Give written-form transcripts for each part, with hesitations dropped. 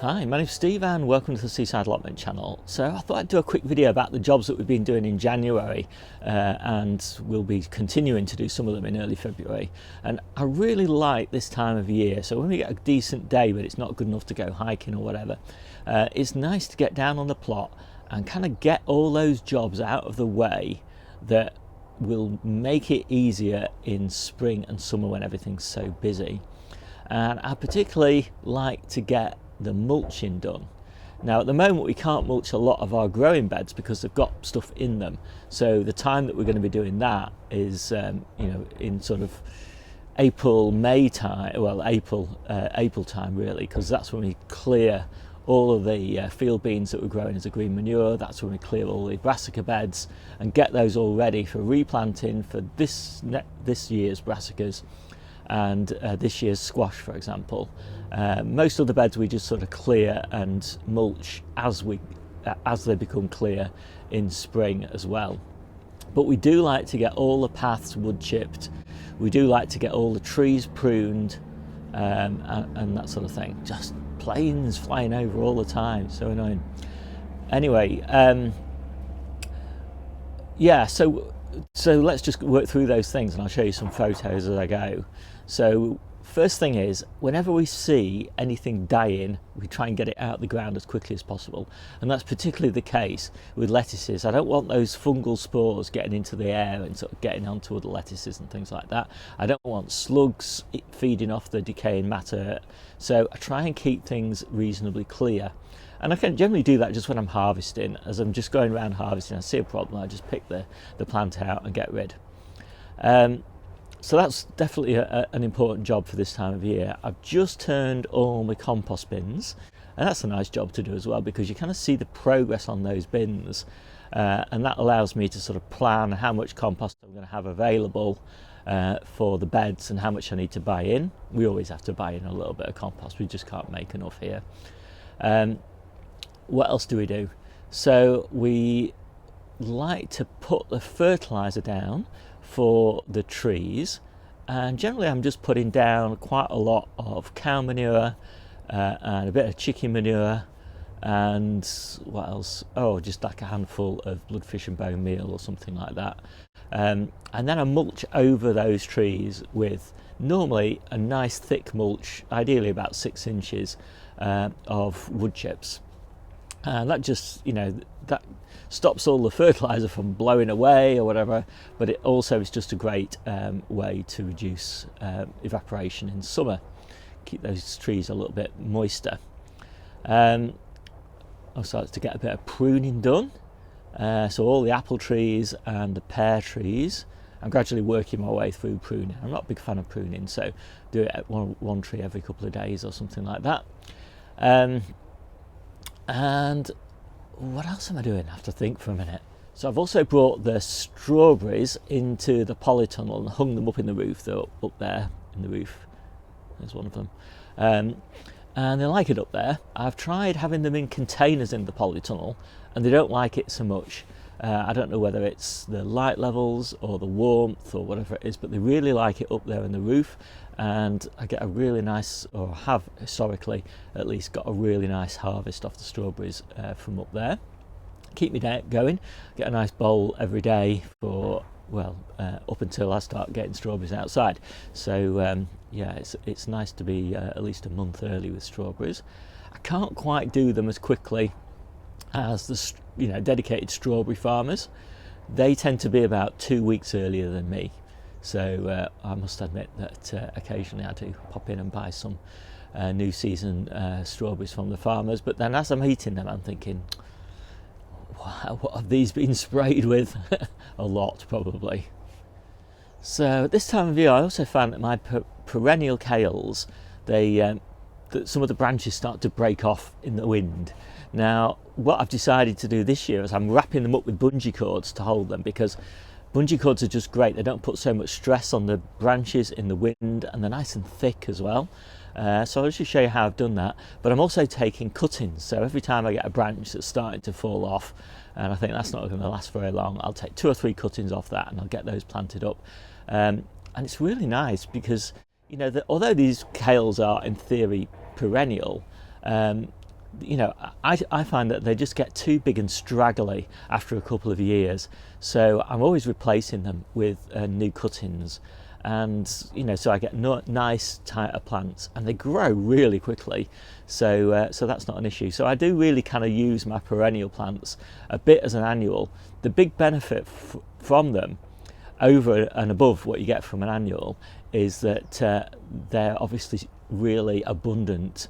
Hi, my name's Steve and welcome to the Seaside Allotment channel. So I thought I'd do a quick video about the jobs that we've been doing in January and we'll be continuing to do some of them in early February. And I really like this time of year, so when we get a decent day but it's not good enough to go hiking or whatever, it's nice to get down on the plot and kind of get all those jobs out of the way that will make it easier in spring and summer when everything's so busy. And I particularly like to get the mulching done. Now at the moment we can't mulch a lot of our growing beds because they've got stuff in them, so the time that we're going to be doing that is in sort of April-May time, well April time really, because that's when we clear all of the field beans that we're growing as a green manure. That's when we clear all the brassica beds and get those all ready for replanting for this year's brassicas and this year's squash, for example. Most of the beds we just sort of clear and mulch as they become clear in spring as well. But we do like to get all the paths wood chipped. We do like to get all the trees pruned and that sort of thing. Just planes flying over all the time, so annoying. Anyway, yeah, so let's just work through those things and I'll show you some photos as I go. So first thing is, whenever we see anything dying, we try and get it out of the ground as quickly as possible, and that's particularly the case with lettuces. I don't want those fungal spores getting into the air and sort of getting onto other lettuces and things like that. I don't want slugs feeding off the decaying matter, so I try and keep things reasonably clear. And I can generally do that just when I'm harvesting. As I'm just going around harvesting, I see a problem, I just pick the plant out and get rid. So that's definitely an important job for this time of year. I've just turned all my compost bins, and that's a nice job to do as well, because you kind of see the progress on those bins, and that allows me to sort of plan how much compost I'm going to have available for the beds and how much I need to buy in. We always have to buy in a little bit of compost, we just can't make enough here. What else do we do? So we like to put the fertilizer down for the trees, and generally I'm just putting down quite a lot of cow manure and a bit of chicken manure, and what else, just like a handful of bloodfish and bone meal or something like that, and then I mulch over those trees with normally a nice thick mulch, ideally about 6 inches of wood chips. And that just, that stops all the fertilizer from blowing away or whatever, but it also is just a great way to reduce evaporation in summer, keep those trees a little bit moister. Also like to get a bit of pruning done, so all the apple trees and the pear trees. I'm gradually working my way through pruning. I'm not a big fan of pruning, so do it at one tree every couple of days or something like that. And what else am I doing? I have to think for a minute. So I've also brought the strawberries into the polytunnel and hung them up in the roof. They're up there in the roof. There's one of them. And they like it up there. I've tried having them in containers in the polytunnel and they don't like it so much. I don't know whether it's the light levels or the warmth or whatever it is, but they really like it up there in the roof, and I get a really nice, or have historically at least got a really nice harvest off the strawberries from up there. Keep me going, get a nice bowl every day for, up until I start getting strawberries outside. So yeah, it's nice to be at least a month early with strawberries. I can't quite do them as quickly as the dedicated strawberry farmers. They tend to be about 2 weeks earlier than me, so I must admit that occasionally I do pop in and buy some new season strawberries from the farmers, but then as I'm eating them I'm thinking, wow, what have these been sprayed with? A lot probably. So at this time of year I also found that my perennial kales, that some of the branches start to break off in the wind. Now what I've decided to do this year is I'm wrapping them up with bungee cords to hold them, because bungee cords are just great. They don't put so much stress on the branches in the wind, and they're nice and thick as well. So I'll just show you how I've done that. But I'm also taking cuttings, so every time I get a branch that's starting to fall off and I think that's not going to last very long, I'll take 2 or 3 cuttings off that and I'll get those planted up. And it's really nice because although these kales are in theory perennial, you know, I find that they just get too big and straggly after a couple of years, so I'm always replacing them with new cuttings, and you know, so I get nice tighter plants, and they grow really quickly, so so that's not an issue. So I do really kind of use my perennial plants a bit as an annual. The big benefit from them, over and above what you get from an annual, is that they're obviously really abundant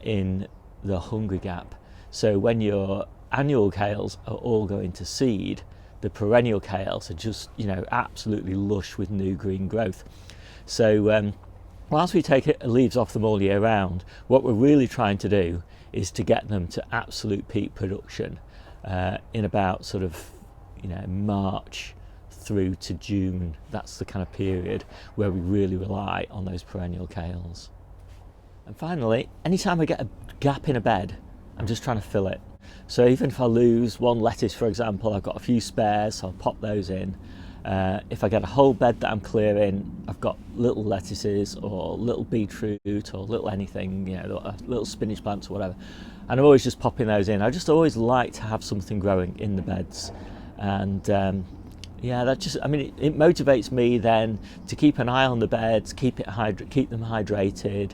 in the hungry gap. So when your annual kales are all going to seed, the perennial kales are just, you know, absolutely lush with new green growth. So whilst we take leaves off them all year round, what we're really trying to do is to get them to absolute peak production in about sort of, you know, March through to June. That's the kind of period where we really rely on those perennial kales. And finally, anytime I get a gap in a bed, I'm just trying to fill it. So even if I lose one lettuce, for example, I've got a few spares, so I'll pop those in. If I get a whole bed that I'm clearing, I've got little lettuces or little beetroot or little anything, you know, little spinach plants or whatever. And I'm always just popping those in. I just always like to have something growing in the beds. And yeah, that just, I mean, it motivates me then to keep an eye on the beds, keep them hydrated,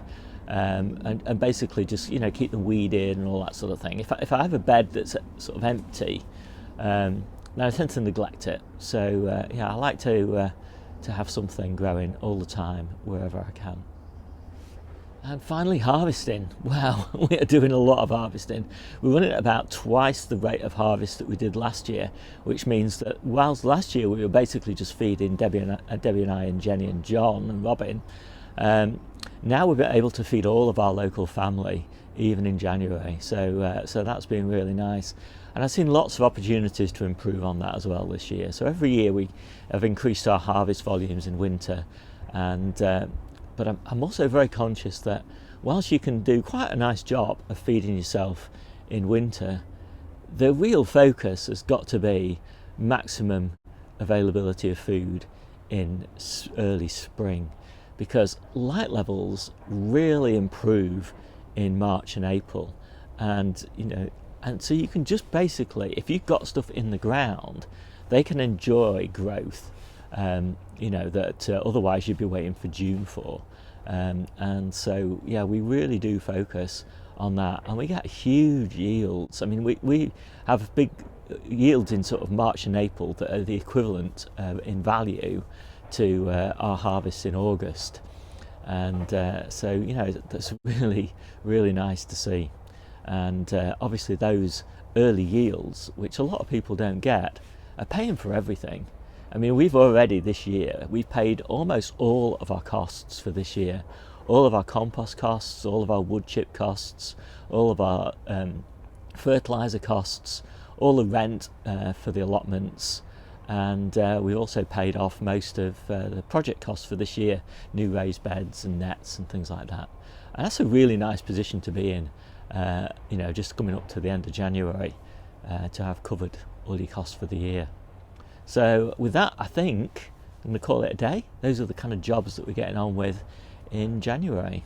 and basically just, you know, keep them weeded and all that sort of thing. If I have a bed that's sort of empty, then I tend to neglect it. So yeah, I like to have something growing all the time wherever I can. And finally, harvesting. Well, we are doing a lot of harvesting. We're running at about twice the rate of harvest that we did last year, which means that whilst last year we were basically just feeding Debbie and I and Jennie and John and Robin, now we've been able to feed all of our local family, even in January. So that's been really nice. And I've seen lots of opportunities to improve on that as well this year. So every year we have increased our harvest volumes in winter, and but I'm also very conscious that whilst you can do quite a nice job of feeding yourself in winter, the real focus has got to be maximum availability of food in early spring, because light levels really improve in March and April, and you know, and so you can just basically, if you've got stuff in the ground, they can enjoy growth, you know, that otherwise you'd be waiting for June for. And so yeah, we really do focus on that, and we get huge yields. I mean, we have big yields in sort of March and April that are the equivalent in value to our harvests in August, and so you know, that's really, really nice to see. And obviously those early yields, which a lot of people don't get, are paying for everything. I mean, we've already this year, we've paid almost all of our costs for this year. All of our compost costs, all of our wood chip costs, all of our fertiliser costs, all the rent for the allotments, and we also paid off most of the project costs for this year, new raised beds and nets and things like that. And that's a really nice position to be in, you know, just coming up to the end of January, to have covered all your costs for the year. So with that, I think I'm going to call it a day. Those are the kind of jobs that we're getting on with in January.